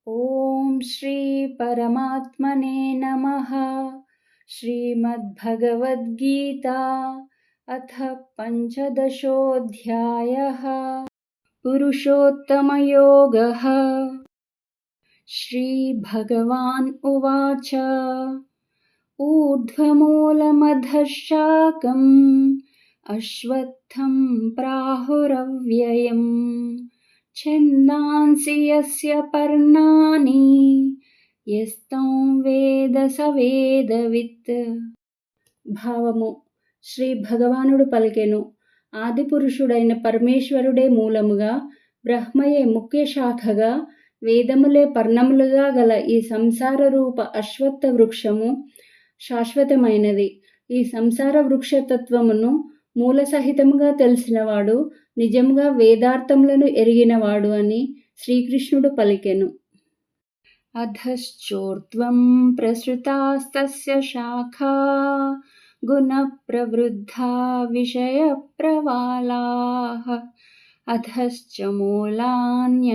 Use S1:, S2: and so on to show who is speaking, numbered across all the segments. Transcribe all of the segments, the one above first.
S1: ఓం శ్రీ పరమాత్మనే నమః. శ్రీమద్భగవద్గీత అథ పంచదశోऽధ్యాయः. పురుషోత్తమయోగः. శ్రీభగవాన్ ఉవాచ ఊర్ధ్వమూలమధః శాఖం అశ్వత్థం ప్రాహురవ్యయం ఛందాంసి యస్య పర్ణాని యస్తం వేద స వేదవిత్. భావము: శ్రీ భగవానుడు పలికెను, ఆదిపురుషుడైన పరమేశ్వరుడే మూలముగా, బ్రహ్మయే ముఖ్య శాఖగా, వేదములే పర్ణములుగా గల ఈ సంసార రూప అశ్వత్థ వృక్షము శాశ్వతమైనది. ఈ సంసార వృక్షతత్వమును మూల సహితముగా తెలిసినవాడు నిజముగా వేదార్థములను ఎరిగినవాడు అని శ్రీకృష్ణుడు పలికెను. అధశ్చోర్ధ్వం ప్రసృతాస్తస్య శాఖా గుణ ప్రవృద్ధా విషయ ప్రవాళాః అధశ్చ మూలాన్యనుసంతతాని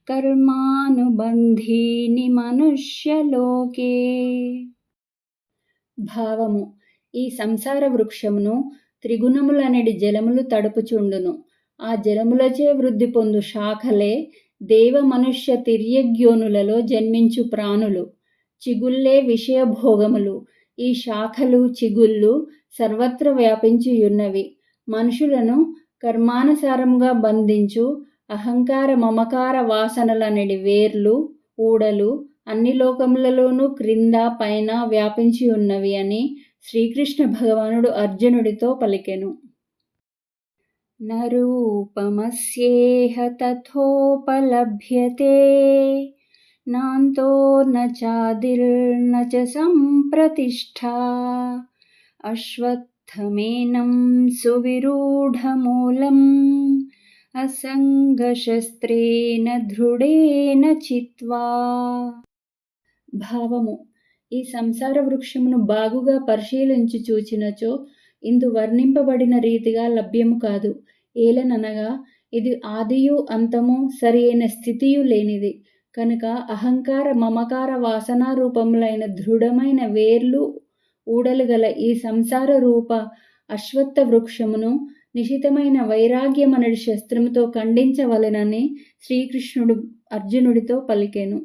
S1: కర్మానుబంధీని మనుష్యలోకే. భావము: ఈ సంసార వృక్షమును త్రిగుణములనడి జలములు తడుపుచుండును. ఆ జలములచే వృద్ధి పొందు శాఖలే దేవ మనుష్య తిర్యగ్యోనులలో జన్మించు ప్రాణులు. చిగుళ్ళే విషయభోగములు. ఈ శాఖలు చిగుళ్ళు సర్వత్ర వ్యాపించియున్నవి. మనుషులను కర్మానుసారంగా బంధించు అహంకార మమకార వాసనలనడి వేర్లు ఊడలు అన్ని లోకములలోనూ క్రింద పైన వ్యాపించి ఉన్నవి అని శ్రీకృష్ణ భగవానుడు అర్జునుడితో పలికెను. న రూపమస్యేహ తథోపలభ్యతే నాంతో న చాదిర్న చ సంప్రతిష్ఠా అశ్వత్థమేనం సువిరూఢమూలం అసంగశస్త్రేణ దృఢేన చిత్వా. భావము: ఈ సంసార వృక్షమును బాగుగా పరిశీలించి చూచినచో ఇందు వర్ణింపబడిన రీతిగా లభ్యము కాదు. ఏలననగా ఇది ఆదియు అంతము సరి అయిన స్థితియు లేనిది కనుక అహంకార మమకార వాసనా రూపములైన దృఢమైన వేర్లు ఊడలు గల ఈ సంసార రూప అశ్వత్థ వృక్షమును నిశితమైన వైరాగ్యమనడి శస్త్రముతో ఖండించవలెనని శ్రీకృష్ణుడు అర్జునుడితో పలికెను.